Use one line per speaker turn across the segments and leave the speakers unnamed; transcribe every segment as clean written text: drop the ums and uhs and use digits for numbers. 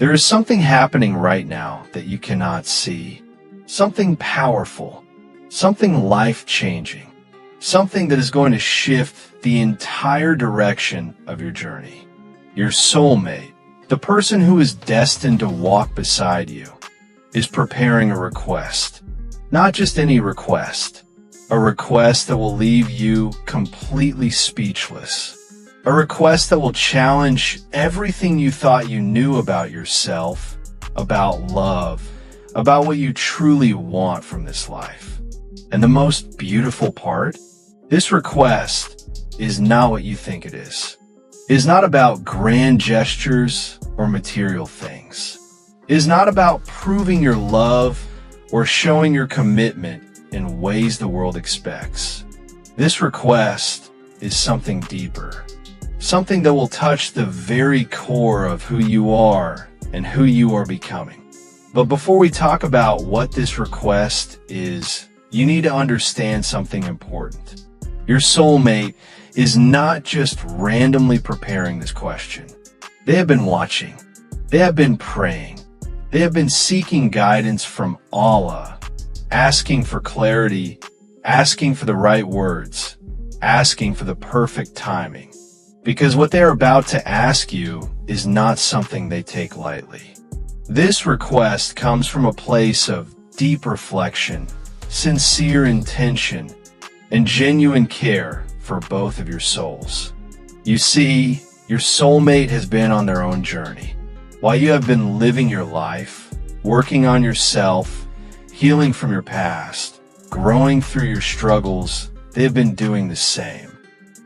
There is something happening right now that you cannot see. Something powerful, something life-changing, something that is going to shift the entire direction of your journey. Your soulmate, the person who is destined to walk beside you, is preparing a request. Not just any request, a request that will leave you completely speechless. A request that will challenge everything you thought you knew about yourself, about love, about what you truly want from this life. And the most beautiful part? This request is not what you think it is. It is not about grand gestures or material things. It is not about proving your love or showing your commitment in ways the world expects. This request is something deeper. Something that will touch the very core of who you are and who you are becoming. But before we talk about what this request is, you need to understand something important. Your soulmate is not just randomly preparing this question. They have been watching. They have been praying. They have been seeking guidance from Allah, asking for clarity, asking for the right words, asking for the perfect timing. Because what they're about to ask you is not something they take lightly. This request comes from a place of deep reflection, sincere intention, and genuine care for both of your souls. You see, your soulmate has been on their own journey. While you have been living your life, working on yourself, healing from your past, growing through your struggles, they have been doing the same.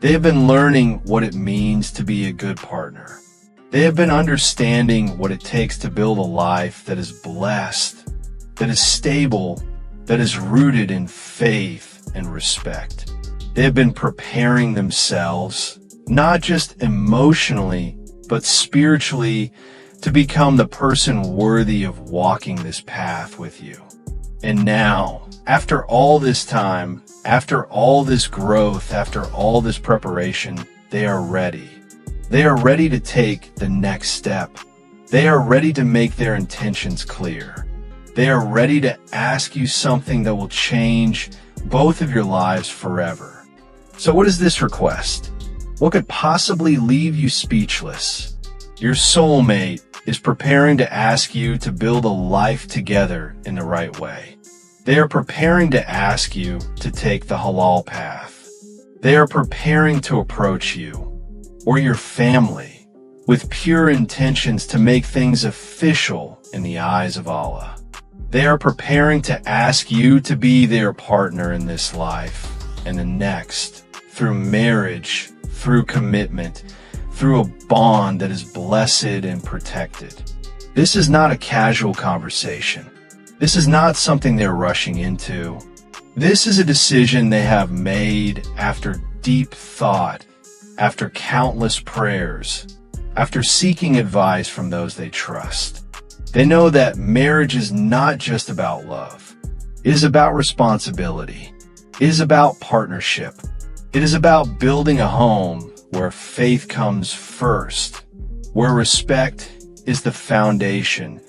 They have been learning what it means to be a good partner. They have been understanding what it takes to build a life that is blessed, that is stable, that is rooted in faith and respect. They have been preparing themselves, not just emotionally, but spiritually, to become the person worthy of walking this path with you. And now, after all this time, after all this growth, after all this preparation, they are ready. They are ready to take the next step. They are ready to make their intentions clear. They are ready to ask you something that will change both of your lives forever. So what is this request? What could possibly leave you speechless? Your soulmate is preparing to ask you to build a life together in the right way. They are preparing to ask you to take the halal path. They are preparing to approach you or your family with pure intentions to make things official in the eyes of Allah. They are preparing to ask you to be their partner in this life and the next, through marriage, through commitment, through a bond that is blessed and protected. This is not a casual conversation. This is not something they're rushing into. This is a decision they have made after deep thought, after countless prayers, after seeking advice from those they trust. They know that marriage is not just about love. It is about responsibility. It is about partnership. It is about building a home where faith comes first, where respect is the foundation,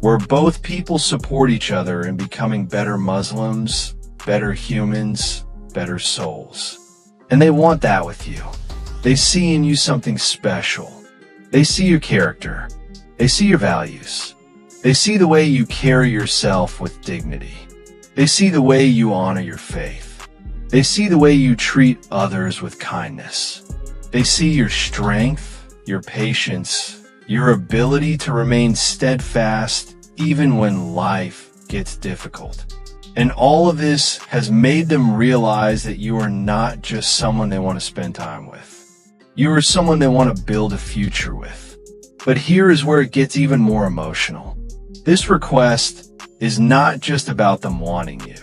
where both people support each other in becoming better Muslims, better humans, better souls. And they want that with you. They see in you something special. They see your character. They see your values. They see the way you carry yourself with dignity. They see the way you honor your faith. They see the way you treat others with kindness. They see your strength, your patience, your ability to remain steadfast even when life gets difficult. And all of this has made them realize that you are not just someone they want to spend time with. You are someone they want to build a future with. But here is where it gets even more emotional. This request is not just about them wanting you.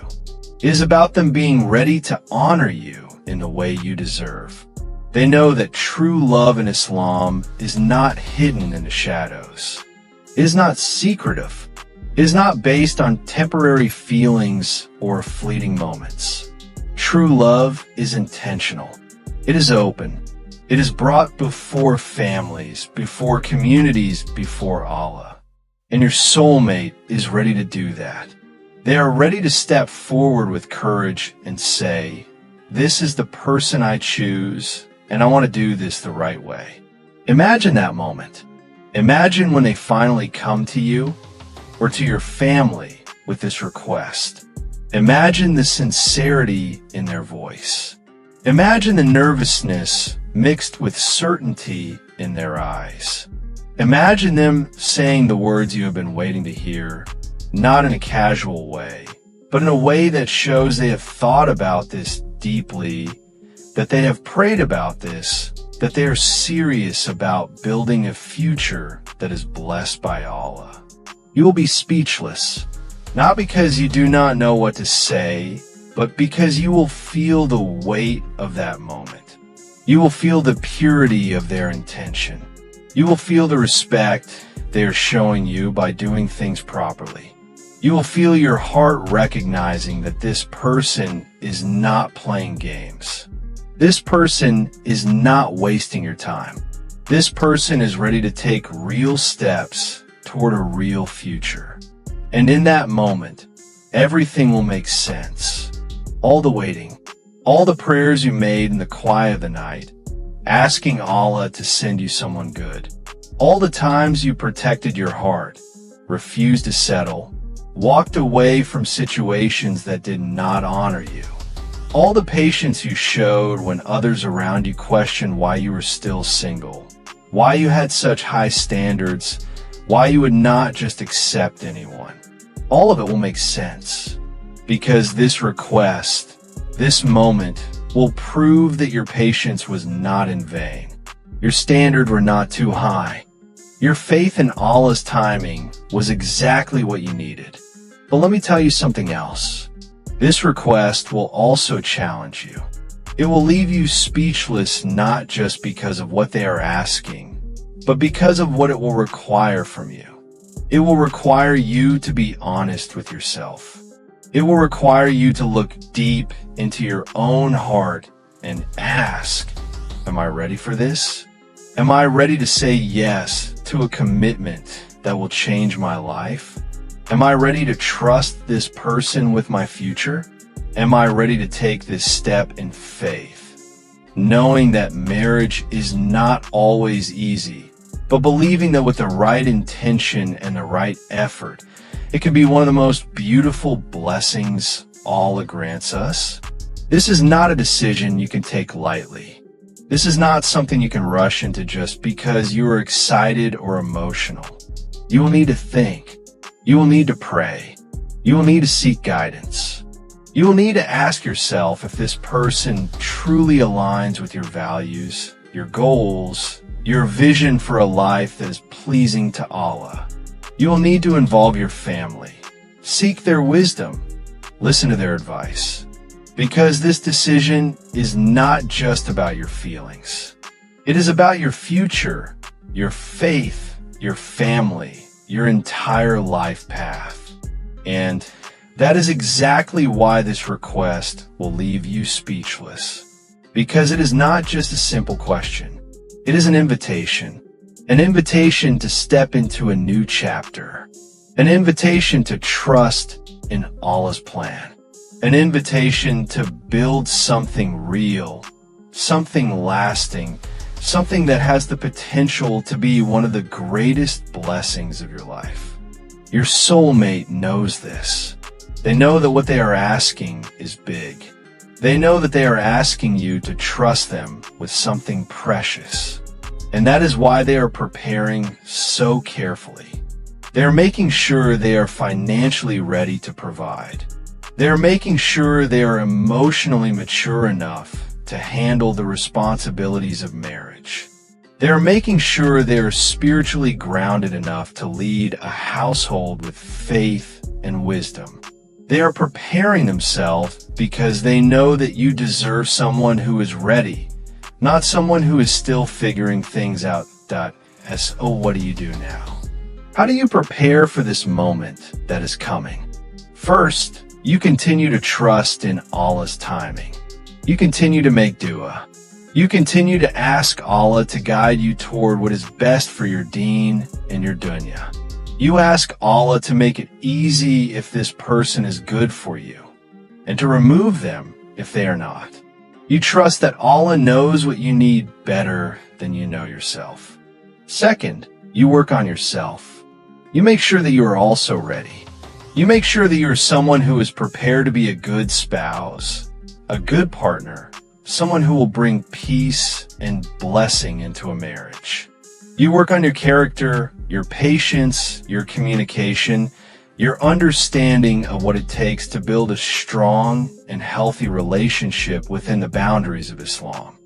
It is about them being ready to honor you in the way you deserve. They know that true love in Islam is not hidden in the shadows. It is not secretive. It is not based on temporary feelings or fleeting moments. True love is intentional. It is open. It is brought before families, before communities, before Allah. And your soulmate is ready to do that. They are ready to step forward with courage and say, "This is the person I choose, and I want to do this the right way." Imagine that moment. Imagine when they finally come to you or to your family with this request. Imagine the sincerity in their voice. Imagine the nervousness mixed with certainty in their eyes. Imagine them saying the words you have been waiting to hear, not in a casual way, but in a way that shows they have thought about this deeply, that they have prayed about this, that they are serious about building a future that is blessed by Allah. You will be speechless, not because you do not know what to say, but because you will feel the weight of that moment. You will feel the purity of their intention. You will feel the respect they are showing you by doing things properly. You will feel your heart recognizing that this person is not playing games. This person is not wasting your time. This person is ready to take real steps toward a real future. And in that moment, everything will make sense. All the waiting, all the prayers you made in the quiet of the night, asking Allah to send you someone good, all the times you protected your heart, refused to settle, walked away from situations that did not honor you, all the patience you showed when others around you questioned why you were still single, why you had such high standards, why you would not just accept anyone. All of it will make sense, because this request, this moment, will prove that your patience was not in vain. Your standards were not too high. Your faith in Allah's timing was exactly what you needed. But let me tell you something else. This request will also challenge you. It will leave you speechless not just because of what they are asking, but because of what it will require from you. It will require you to be honest with yourself. It will require you to look deep into your own heart and ask, am I ready for this? Am I ready to say yes to a commitment that will change my life? Am I ready to trust this person with my future? Am I ready to take this step in faith, knowing that marriage is not always easy, but believing that with the right intention and the right effort, it can be one of the most beautiful blessings Allah grants us? This is not a decision you can take lightly. This is not something you can rush into just because you are excited or emotional. You will need to think. You will need to pray. You will need to seek guidance. You will need to ask yourself if this person truly aligns with your values, your goals, your vision for a life that is pleasing to Allah. You will need to involve your family. Seek their wisdom. Listen to their advice. Because this decision is not just about your feelings. It is about your future, your faith, your family, your entire life path. And that is exactly why this request will leave you speechless. Because it is not just a simple question. It is an invitation to step into a new chapter, an invitation to trust in Allah's plan, an invitation to build something real, something lasting, something that has the potential to be one of the greatest blessings of your life. Your soulmate knows this. They know that what they are asking is big. They know that they are asking you to trust them with something precious. And that is why they are preparing so carefully. They are making sure they are financially ready to provide. They are making sure they are emotionally mature enough to handle the responsibilities of marriage. They are making sure they are spiritually grounded enough to lead a household with faith and wisdom. They are preparing themselves because they know that you deserve someone who is ready, not someone who is still figuring things out. Oh, what do you do now? How do you prepare for this moment that is coming? First, you continue to trust in Allah's timing. You continue to make dua. You continue to ask Allah to guide you toward what is best for your deen and your dunya. You ask Allah to make it easy if this person is good for you, and to remove them if they are not. You trust that Allah knows what you need better than you know yourself. Second, you work on yourself. You make sure that you are also ready. You make sure that you're someone who is prepared to be a good spouse, a good partner, someone who will bring peace and blessing into a marriage. You work on your character, your patience, your communication, your understanding of what it takes to build a strong and healthy relationship within the boundaries of Islam.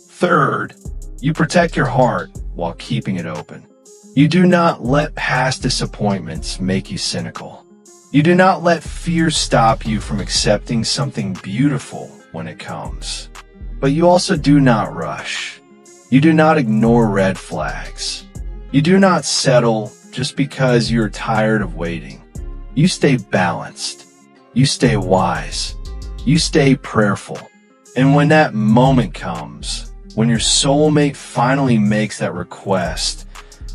Third, you protect your heart while keeping it open. You do not let past disappointments make you cynical. You do not let fear stop you from accepting something beautiful when it comes. But you also do not rush. You do not ignore red flags. You do not settle just because you're tired of waiting. You stay balanced. You stay wise. You stay prayerful. And when that moment comes, when your soulmate finally makes that request,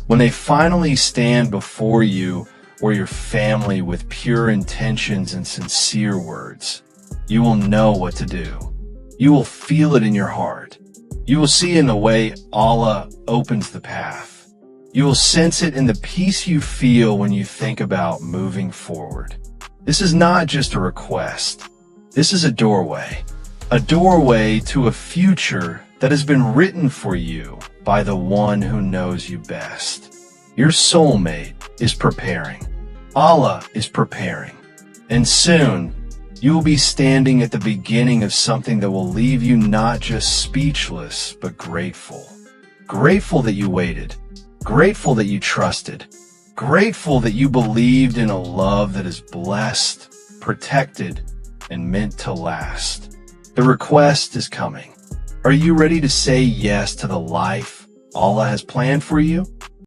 when they finally stand before you or your family with pure intentions and sincere words, you will know what to do. You will feel it in your heart. You will see in the way Allah opens the path. You will sense it in the peace you feel when you think about moving forward. This is not just a request. This is a doorway to a future that has been written for you by the one who knows you best. Your soulmate is preparing. Allah is preparing. And soon, you will be standing at the beginning of something that will leave you not just speechless, but grateful. Grateful that you waited. Grateful that you trusted. Grateful that you believed in a love that is blessed, protected, and meant to last. The request is coming. Are you ready to say yes to the life Allah has planned for you?